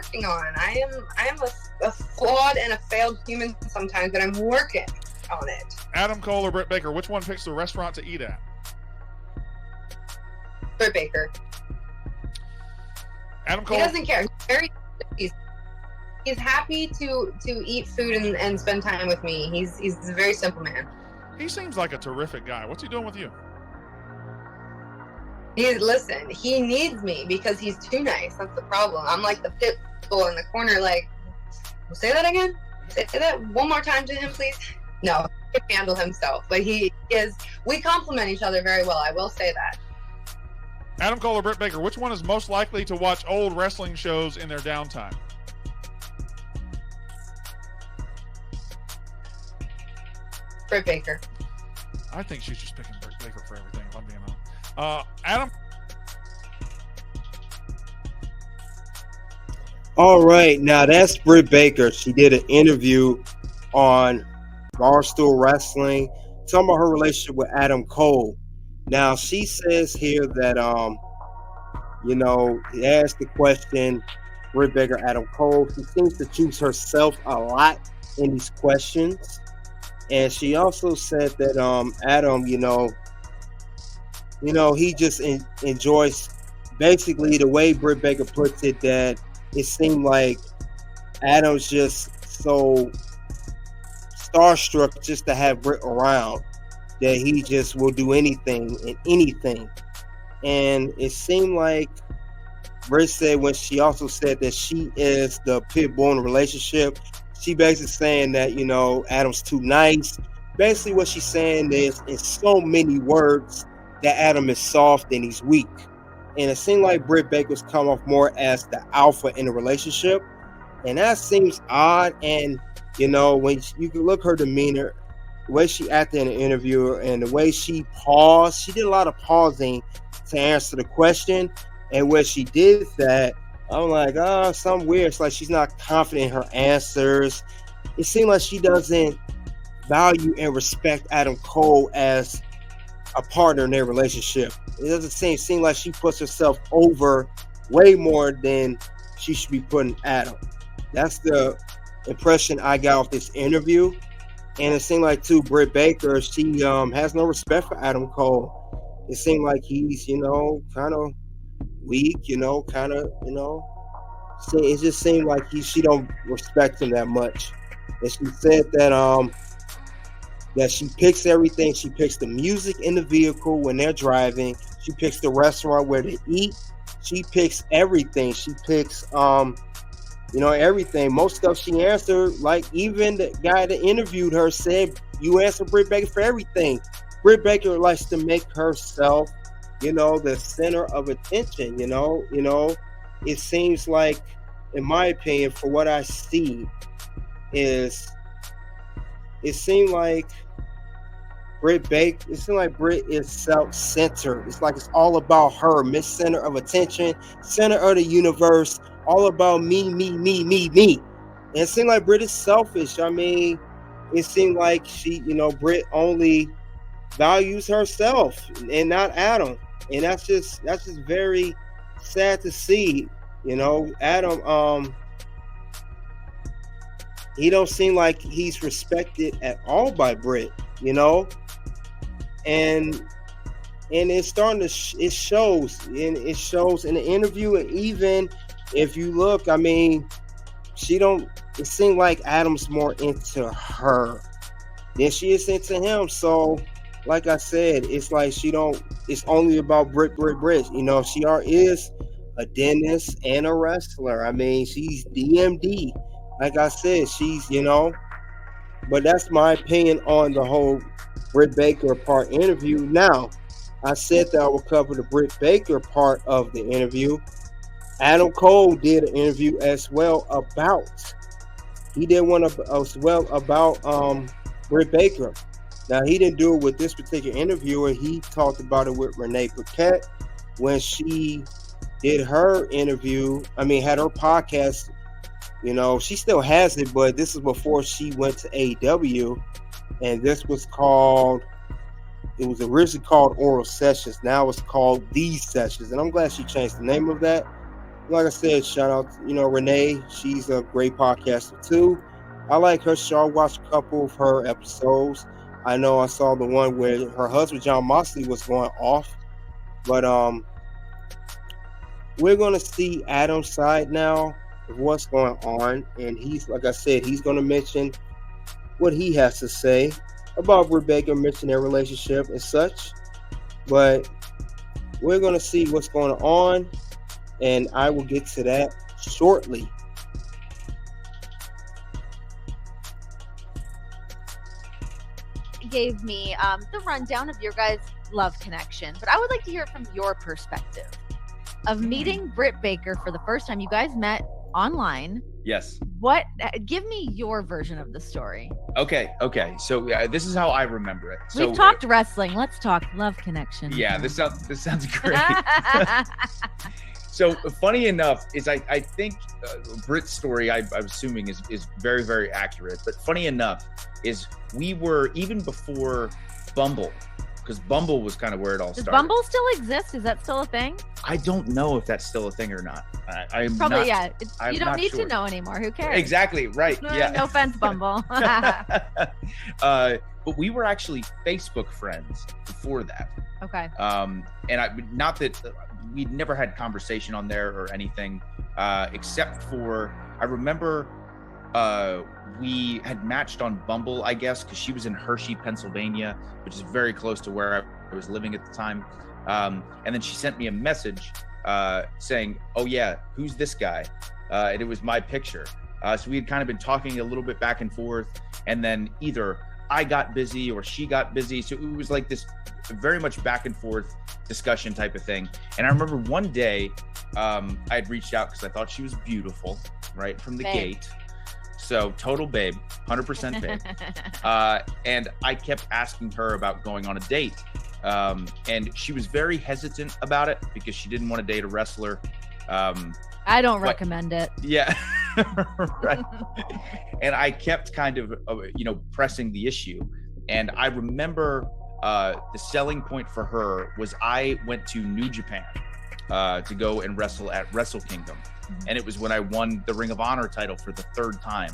working on. I am a flawed and a failed human sometimes, but I'm working on it. Adam Cole or Britt Baker, which one picks the restaurant to eat at? Britt Baker. Adam Cole. He doesn't care. He's happy to eat food and spend time with me. He's a very simple man. He seems like a terrific guy. What's he doing with you? Listen, he needs me because he's too nice. That's the problem. I'm like the pit bull in the corner, like, say that again? Say that one more time to him, please. No, he can handle himself, but we complement each other very well. I will say that. Adam Cole or Britt Baker, which one is most likely to watch old wrestling shows in their downtime? Britt Baker. I think she's just picking Britt Baker for everything, if I'm being honest. Adam? All right, now that's Britt Baker. She did an interview on Barstool Wrestling talking about her relationship with Adam Cole. Now, she says here that, he asked the question, Britt Baker, Adam Cole. She seems to choose herself a lot in these questions. And she also said that Adam, he just enjoys, basically the way Britt Baker puts it, that it seemed like Adam's just so starstruck just to have Britt around that he just will do anything and anything. And it seemed like Britt said, when she also said that she is the pit bull in the relationship, she basically saying that, Adam's too nice. Basically what she's saying is, in so many words, that Adam is soft and he's weak. And it seemed like Britt Baker's come off more as the alpha in the relationship. And that seems odd. And, when you can look her demeanor, the way she acted in the interview and the way she paused, she did a lot of pausing to answer the question. And when she did that, I'm like, something weird. It's like she's not confident in her answers. It seems like she doesn't value and respect Adam Cole as a partner in their relationship. It doesn't seem like she puts herself over way more than she should be putting Adam. That's the impression I got off this interview. And it seemed like, too, Britt Baker, she has no respect for Adam Cole. It seemed like he's, kind of weak, so it just seemed like she don't respect him that much. And she said that that she picks everything. She picks the music in the vehicle when they're driving. She picks the restaurant where to eat. She picks everything. She picks everything. Most stuff she answered, like even the guy that interviewed her said, you answer Britt Baker for everything. Britt Baker likes to make herself the center of attention. It seems like, in my opinion, for what I see, it seemed like Britt is self-centered. It's like it's all about her, Miss Center of Attention, center of the universe, all about me. And it seemed like Britt is selfish. I mean, it seemed like Britt only values herself and not Adam. And that's just very sad to see. Adam, he don't seem like he's respected at all by Britt, and it's starting to it shows in the interview. And even if you look, I mean, it seems like Adam's more into her than she is into him. So like I said, it's like it's only about Britt. She is a dentist and a wrestler. I mean, she's DMD. Like I said, she's, but that's my opinion on the whole Britt Baker part interview. Now, I said that I would cover the Britt Baker part of the interview. Adam Cole did an interview as well about Britt Baker. Now, he didn't do it with this particular interviewer. He talked about it with Renee Paquette when she did her interview. had her podcast. She still has it, but this is before she went to AEW. And this was it was originally called Oral Sessions. Now it's called These Sessions. And I'm glad she changed the name of that. like I said, shout out, Renee. She's a great podcaster too. I like her show. I watched a couple of her episodes. I know I saw the one where her husband John Moxley was going off, but we're gonna see Adam's side now of what's going on, and he's, like I said, he's gonna mention what he has to say about Rebecca, mention their relationship and such. But we're gonna see what's going on, and I will get to that shortly. Gave me the rundown of your guys' love connection, but I would like to hear it from your perspective of meeting Britt Baker for the first time. You guys met online. Yes. What? Give me your version of the story. Okay. So this is how I remember it. So, We've talked wrestling. Let's talk love connection. Yeah, this sounds great. So funny enough is I think Britt's story, I'm assuming is very, very accurate. But funny enough is we were, even before Bumble, because Bumble was kind of where it all started. Does Bumble still exist? Is that still a thing? I don't know if that's still a thing or not. I'm Probably, not, yeah. I'm You don't not need sure. to know anymore. Who cares? Exactly, right. Yeah. No offense, Bumble. But we were actually Facebook friends before that. Okay. And not that we'd never had conversation on there or anything, except for, I remember we had matched on Bumble, I guess, because she was in Hershey, Pennsylvania, which is very close to where I was living at the time. And then she sent me a message saying, "Oh yeah, who's this guy?" And it was my picture. So we had kind of been talking a little bit back and forth, and then either I got busy or she got busy. So it was like this very much back and forth discussion type of thing. And I remember one day I had reached out because I thought she was beautiful, right from the gate. So total babe, 100% babe. And I kept asking her about going on a date. And she was very hesitant about it because she didn't want to date a wrestler. I don't recommend it. Yeah. Right. And I kept kind of, pressing the issue. And I remember the selling point for her was I went to New Japan to go and wrestle at Wrestle Kingdom. Mm-hmm. And it was when I won the Ring of Honor title for the third time.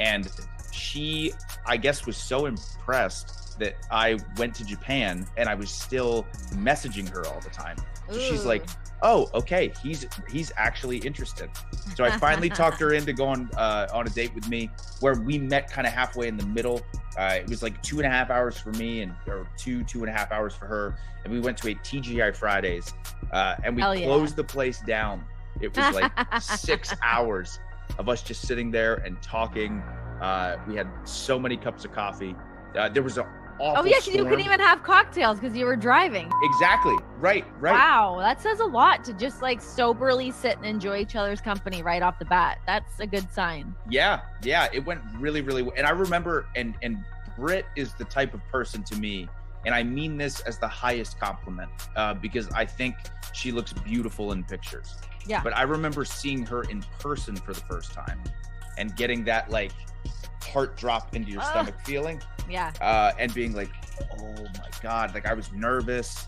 And she, I guess, was so impressed that I went to Japan and I was still messaging her all the time. So she's like, "Oh, okay, he's actually interested." So I finally talked her into going on a date with me, where we met kind of halfway in the middle. It was like 2.5 hours for me or 2.5 hours for her. And we went to a TGI Fridays and we closed the place down. It was like 6 hours of us just sitting there and talking. We had so many cups of coffee. There was an awful storm. You couldn't even have cocktails because you were driving. Exactly. Right. Wow, that says a lot to just like soberly sit and enjoy each other's company right off the bat. That's a good sign. Yeah, it went really, really well. And I remember, and Britt is the type of person to me, and I mean this as the highest compliment, because I think she looks beautiful in pictures. Yeah. But I remember seeing her in person for the first time and getting that like heart drop into your stomach feeling. Yeah. And being like, "Oh my God," like I was nervous.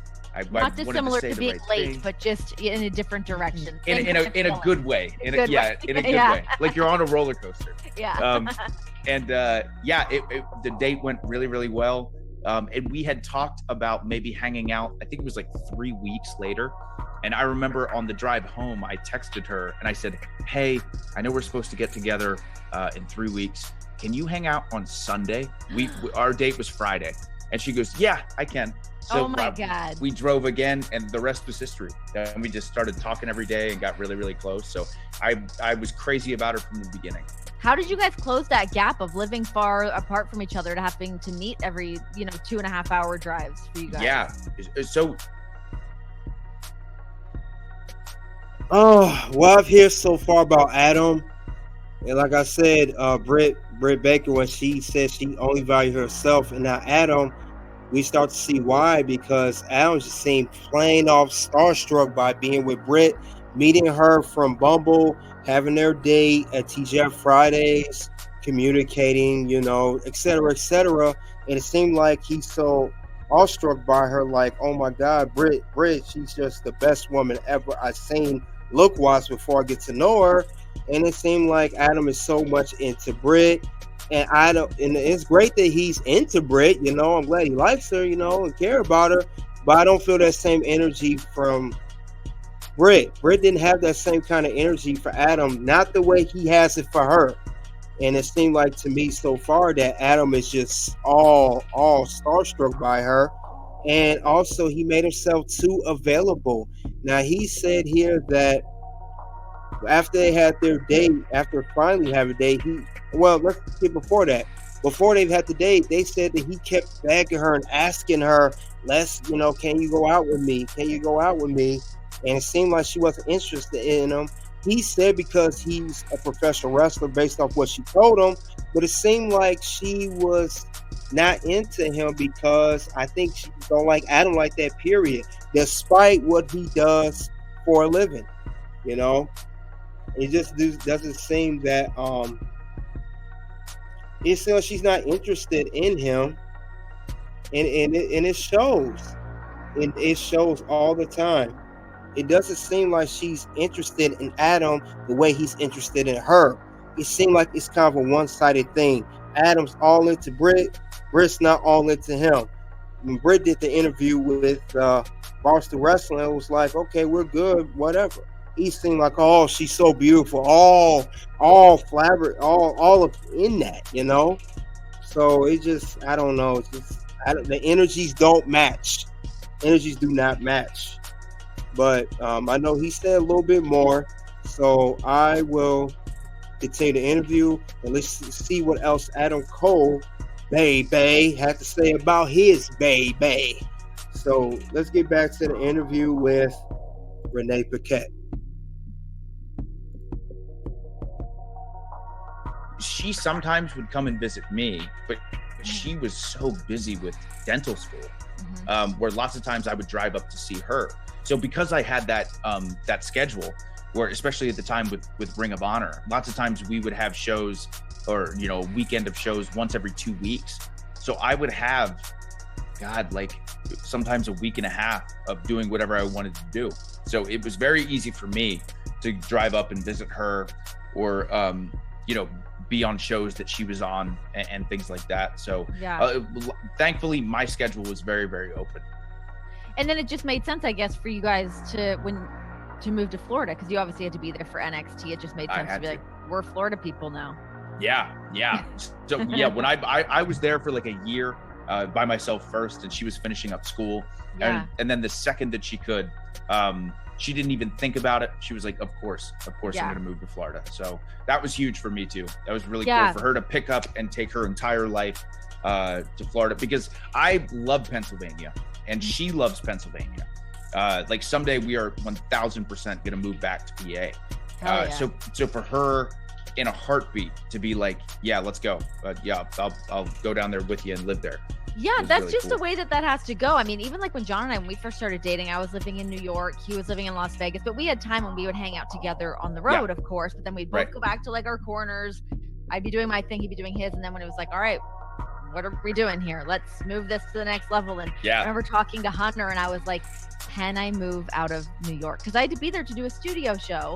Not dissimilar to being late, but just in a different direction. In a good way. In a good way. Like you're on a roller coaster. Yeah. The date went really, really well. And we had talked about maybe hanging out. I think it was like 3 weeks later. And I remember on the drive home, I texted her and I said, "Hey, I know we're supposed to get together in 3 weeks. Can you hang out on Sunday?" Our date was Friday. And she goes, "Yeah, I can." So oh my God. We drove again, and the rest was history. And we just started talking every day and got really, really close. So I was crazy about her from the beginning. How did you guys close that gap of living far apart from each other to having to meet every 2.5 hour drives for you guys? Yeah. So. Oh, what I've heard so far about Adam, and like I said, Britt Baker, when she said she only valued herself, and now Adam, we start to see why, because Adam just seemed plain off starstruck by being with Britt, meeting her from Bumble, having their date at TGI Fridays, communicating, et cetera, et cetera. And it seemed like he's so awestruck by her, like, "Oh my God, Britt, she's just the best woman ever I've seen look-wise before I get to know her. And it seemed like Adam is so much into Britt. And it's great that he's into Britt, you know. I'm glad he likes her, you know, and care about her. But I don't feel that same energy from Britt. Britt didn't have that same kind of energy for Adam, not the way he has it for her. And it seemed like to me so far that Adam is just all starstruck by her. And also he made himself too available. Now he said here that after they had their date, after finally having a date, let's get before that. Before they've had the date, they said that he kept begging her and asking her, can you go out with me? Can you go out with me? And it seemed like she wasn't interested in him. He said because he's a professional wrestler based off what she told him, but it seemed like she was not into him because I think she don't like Adam like that, period, despite what he does for a living, you know. It just doesn't seem that it seems like she's not interested in him, and it shows. It shows all the time. It doesn't seem like she's interested in Adam the way he's interested in her. It seemed like it's kind of a one-sided thing. Adam's all into Britt. Britt's not all into him. When Britt did the interview with Boston Wrestling, it was like, okay, we're good, whatever. He seemed like, oh, she's so beautiful, all up in that, you know. So it just, I don't know. It's just, the energies don't match. Energies do not match. But I know he said a little bit more, so I will continue the interview and let's see what else Adam Cole, baby, had to say about his baby. So let's get back to the interview with Renee Paquette. She sometimes would come and visit me, but she was so busy with dental school, where lots of times I would drive up to see her. So because I had that schedule, where especially at the time with Ring of Honor, lots of times we would have shows or, you know, weekend of shows once every 2 weeks. So I would have, like sometimes a week and a half of doing whatever I wanted to do. So it was very easy for me to drive up and visit her or, be on shows that she was on and things like that. So thankfully my schedule was very, very open. And then it just made sense, I guess, for you guys to move to Florida, because you obviously had to be there for NXT. It just made sense to be like, we're Florida people now. Yeah. So when I was there for like a year by myself first, and she was finishing up school, and then the second that she could, she didn't even think about it. She was like, of course, I'm going to move to Florida. So that was huge for me too. That was really cool for her to pick up and take her entire life to Florida, because I love Pennsylvania and she loves Pennsylvania. Like someday we are 1000% going to move back to PA. So for her in a heartbeat to be like, yeah, let's go. I'll go down there with you and live there. Yeah, that's really just cool. The way that has to go. I mean, even like when John and I, when we first started dating, I was living in New York, he was living in Las Vegas, but we had time when we would hang out together on the road, of course, but then we'd both go back to like our corners. I'd be doing my thing, he'd be doing his. And then when it was like, all right, what are we doing here? Let's move this to the next level. And I remember talking to Hunter and I was like, can I move out of New York? Because I had to be there to do a studio show.